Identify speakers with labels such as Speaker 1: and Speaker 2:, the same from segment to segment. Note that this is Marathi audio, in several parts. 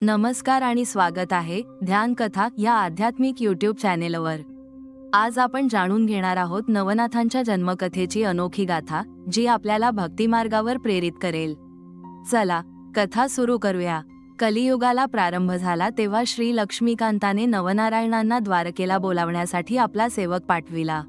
Speaker 1: नमस्कार आणि स्वागत आहे ध्यान कथा या आध्यात्मिक यूट्यूब चॅनेलवर। आज आपण जाणून घेणार आहोत नवनाथांच्या जन्मकथेची अनोखी गाथा, जी आपल्याला भक्तिमार्गावर प्रेरित करेल। चला कथा सुरू करूया। कलियुगाला प्रारंभ झाला तेव्हा श्री लक्ष्मीकांताने नवनारायणांना द्वारकेला बोलावण्यासाठी आपला सेवक पाठविला।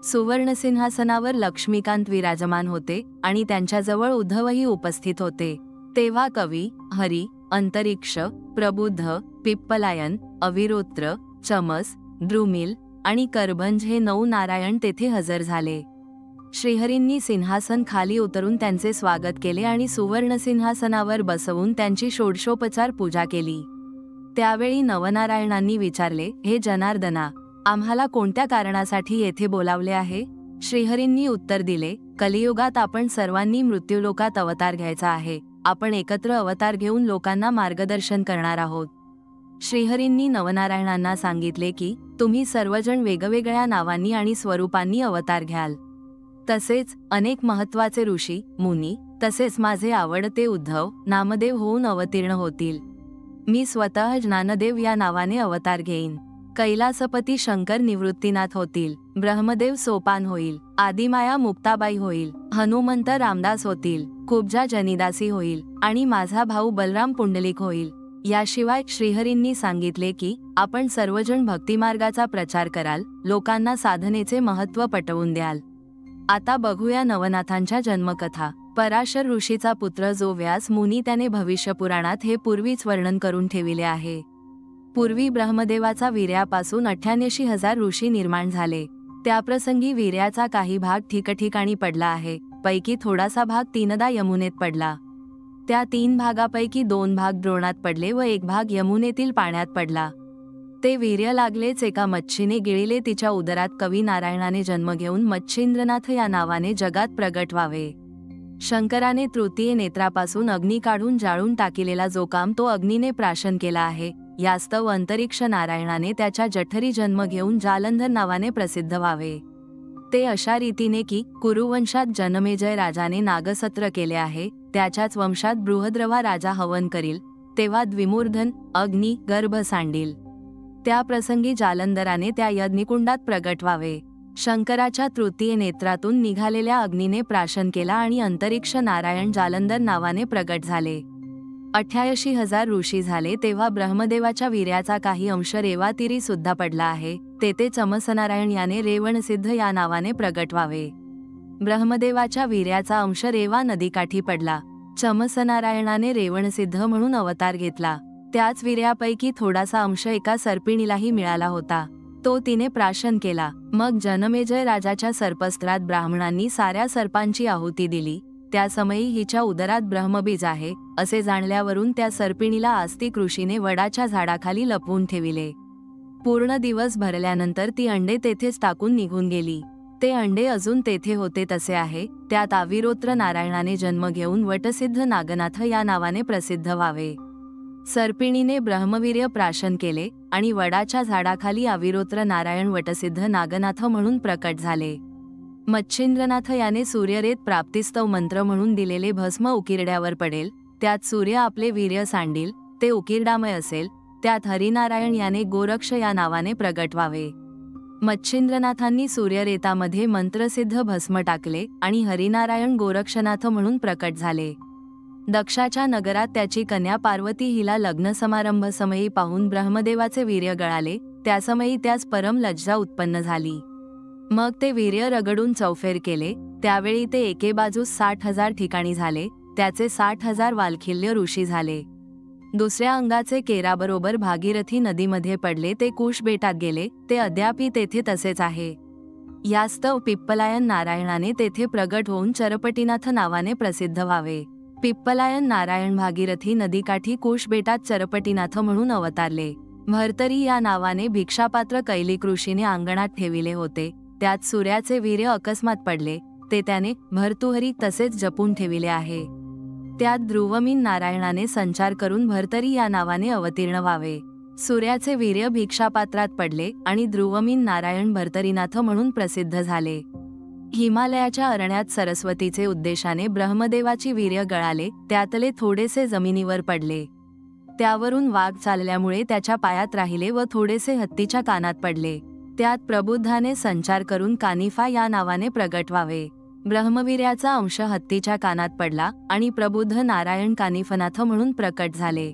Speaker 1: सुवर्णसिंहासनावर लक्ष्मीकांत विराजमान होते आणि त्यांच्याजवळ उद्धवही उपस्थित होते। तेव्हा कवी, हरी, अंतरिक्ष, प्रबुद्ध, पिप्पलायन, अविरोत्र, चमस, द्रुमिल आणि करभंज हे 9 नारायण तेथे हजर झाले। श्रीहरींनी सिंहासन खाली उतरून त्यांचे स्वागत केले आणि सुवर्ण सिंहासनावर बसवून त्यांची षोडशोपचार पूजा केली। त्यावेळी नवनारायणांनी विचारले, हे जनार्दना, आम्हाला कोणत्या कारणासाठी येथे बोलावले आहे? श्रीहरींनी उत्तर दिले, कलियुगात आपण सर्वांनी मृत्यूलोकात अवतार घ्यायचा आहे। आपण एकत्र अवतार घेऊन लोकांना मार्गदर्शन करणार आहोत। श्रीहरींनी नवनारायणांना सांगितले की तुम्ही सर्वजण वेगवेगळ्या नावांनी आणि स्वरूपांनी अवतार घ्याल। तसेच अनेक महत्त्वाचे ऋषी, मुनी, तसेच माझे आवडते उद्धव, नामदेव होऊन अवतीर्ण होतील। मी स्वतः ज्ञानदेव या नावाने अवतार घेईन। कैलासपती शंकर निवृत्तीनाथ होतील, ब्रह्मदेव सोपान होईल, आदिमाया मुक्ताबाई होईल, हनुमंत रामदास होतील, कुब्जा जनिदासी होईल आणि माझा भाऊ बलराम पुंडलिक होईल। याशिवाय श्रीहरींनी सांगितले की आपण सर्वजण भक्तिमार्गाचा प्रचार कराल, लोकांना साधनेचे महत्त्व पटवून द्याल। आता बघूया नवनाथांच्या जन्मकथा। पराशर ऋषीचा पुत्र जो व्यास मुनी त्याने भविष्यपुराणात हे पूर्वीच वर्णन करून ठेविले आहे। पूर्वी ब्रह्मदेवाचा वीर्यापासून 88,000 ऋषी निर्माण झाले। त्याप्रसंगी वीर्याचा काही भाग ठिकठिकाणी पडला आहे, पैकी थोडासा भाग 3दा यमुनेत पडला। त्या 3 भागापैकी 2 भाग द्रोणात पडले व 1 भाग यमुनेतील पाण्यात पडला। ते वीर्य लागलेच एका मच्छीने गिळले, तिच्या उदरात कवी नारायणाने जन्म घेऊन मच्छिंद्रनाथ या नावाने जगात प्रगट व्हावे। शंकराने तृतीय नेत्रापासून अग्नी काढून जाळून टाकिलेला जो काम तो अग्नीने प्राशन केला आहे, यास्तव अंतरिक्ष नारायणाने त्याच्या जठरी जन्म घेऊन जालंधर नावाने प्रसिद्ध व्हावे। ते अशा रीतीने की कुरुवंशात जनमेजय राजाने नागसत्र केले आहे, त्याच्याच वंशात बृहद्रवा राजा हवन करील, तेव्हा द्विमूर्धन अग्नी गर्भ सांडील। त्या प्रसंगी जालंधराने त्या यज्ञकुंडात प्रगट व्हावे। शंकराच्या तृतीय नेत्रातून निघालेल्या अग्नीने प्राशन केला आणि अंतरिक्ष नारायण जालंधर नावाने प्रगट झाले। 88,000 ऋषी झाले तेव्हा ब्रह्मदेवाच्या वीर्याचा काही अंश रेवातीरी सुद्धा पडला आहे, तेथे चमसनारायण याने रेवणसिद्ध या नावाने प्रगट व्हावे। ब्रह्मदेवाच्या वीर्याचा अंश रेवा नदीकाठी पडला। चमसनारायणाने रेवणसिद्ध म्हणून अवतार घेतला। त्याच वीर्यापैकी थोडासा अंश एका सर्पिणीलाही मिळाला होता, तो तिने प्राशन केला। मग जनमेजय राजाच्या सर्पस्त्रात ब्राह्मणांनी साऱ्या सर्पांची आहुती दिली। त्या समयी हिच्या उदरात ब्रह्मबीज आहे असे जाणल्यावरून त्या सर्पिणीला आस्तिक ऋषीने वडाच्या झाडाखाली लपवून ठेविले। पूर्ण दिवस भरल्यानंतर ती अंडे तेथेच टाकून निघून गेली। ते अंडे अजून तेथे होते तसे आहे। त्यात अविरोत्र नारायणाने जन्म घेऊन वटसिद्ध नागनाथ या नावाने प्रसिद्ध व्हावे। सर्पिणीने ब्रह्मवीर्य प्राशन केले आणि वडाच्या झाडाखाली अविरोत्र नारायण वटसिद्ध नागनाथ म्हणून प्रकट झाले। मच्छिंद्रनाथ याने सूर्यरेत प्राप्तिस्तव मंत्र म्हणून दिलेले भस्म उकिरड्यावर पडेल, त्यात सूर्य आपले वीर्य सांडील, ते उकिरडामय असेल। त्यात हरिनारायण याने गोरक्ष या नावाने प्रगट व्हावे। मच्छिंद्रनाथांनी सूर्यरेतामध्ये मंत्रसिद्ध भस्म टाकले आणि हरिनारायण गोरक्षनाथ म्हणून प्रकट झाले। दक्षाच्या नगरात त्याची कन्या पार्वती हिला लग्न समारंभ समयी पाहून ब्रह्मदेवाचे वीर्य गळाले, त्यासमयी त्यास परम लज्जा उत्पन्न झाली। मग ते वीर्य रगडून चौफेर केले, त्यावेळी ते एके बाजूस 60,000 ठिकाणी झाले, त्याचे 60,000 वालखिल्य ऋषी झाले। दुसऱ्या अंगाचे केराबरोबर भागीरथी नदीमध्ये पडले, ते कुश बेटात गेले, ते अद्यापि तेथे तसेच आहे। यास्तव पिप्पलायन नारायणाने तेथे प्रगट होऊन चरपटीनाथ नावाने प्रसिद्ध व्हावे। पिप्पलायन नारायण भागीरथी नदीकाठी कुश बेटात चरपटीनाथ म्हणून अवतारले। भर्तरी या नावाने भिक्षापात्र कैलिक ऋषीने अंगणात ठेविले होते, त्यात सूर्याचे वीर्य अकस्मात पडले, ते त्याने भर्तुहरी तसेच जपून ठेविले आहे। त्यात ध्रुवमीन नारायणाने संचार करून भर्तरी या नावाने अवतीर्ण व्हावे। सूर्याचे वीर्य भिक्षापात्रात पडले आणि ध्रुवमीन नारायण भर्तरीनाथ म्हणून प्रसिद्ध झाले। हिमालयाच्या अरण्यात सरस्वतीचे उद्देशाने ब्रह्मदेवाची वीर्य गळाले, त्यातले थोडेसे जमिनीवर पडले। त्यावरून वाघ चालल्यामुळे त्याच्या पायात राहिले व थोडेसे हत्तीच्या कानात पडले. त्यात प्रबुद्धाने संचार करून कानिफा या नावाने प्रगट व्हावे. ब्रह्मवीर्याचा अंश हत्तीच्या कानात पडला आणि प्रबुद्ध नारायण कानिफनाथ म्हणून प्रकट झाले.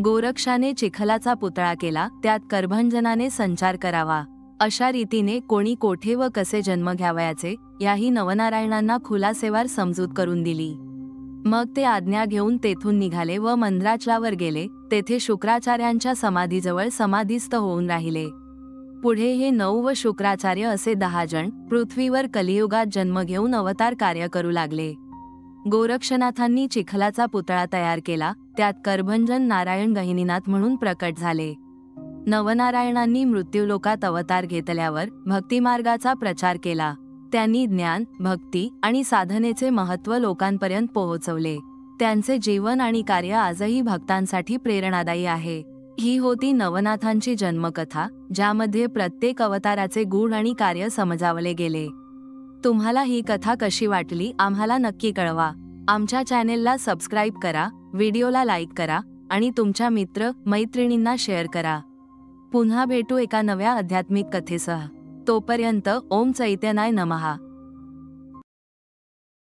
Speaker 1: गोरक्षाने चिखलाचा पुतळा केला, त्यात करभंजनाने संचार करावा. अशा रीतीने कोणी कोठे व कसे जन्म घ्यावयाचे याही नवनारायणांना खुलासेवार समजूत करून दिली. मग ते आज्ञा घेऊन तेथून निघाले व मंद्राचलावर गेले. तेथे शुक्राचार्यांच्या समाधीजवळ समाधीस्थ होऊन राहिले. पुढे हे 9 व शुक्राचार्य असे 10 जण पृथ्वीवर कलियुगात जन्म घेऊन अवतार कार्य करू लागले. गोरक्षनाथांनी चिखलाचा पुतळा तयार केला, त्यात करभंजन नारायण गहिनीनाथ म्हणून प्रकट झाले. नवनारायणांनी मृत्यूलोकात अवतार घेतल्यावर भक्तिमार्गाचा प्रचार केला. त्यांनी ज्ञान, भक्ती आणि साधनेचे महत्त्व लोकांपर्यंत पोहोचवले. त्यांचे जीवन आणि कार्य आजही भक्तांसाठी प्रेरणादायी आहे. ही होती नवनाथांची जन्मकथा, ज्यामध्ये प्रत्येक अवताराचे गुण आणि कार्य समजावले गेले. तुम्हाला ही कथा कशी वाटली आम्हाला नक्की कळवा. आमच्या चॅनेलला सबस्क्राईब करा, व्हिडिओला लाईक करा आणि तुमच्या मित्र मैत्रिणींना शेअर करा. पुन्हा भेटू एका नव्या आध्यात्मिक कथेसह. तोपर्यंत ओम चैतन्याय नमः.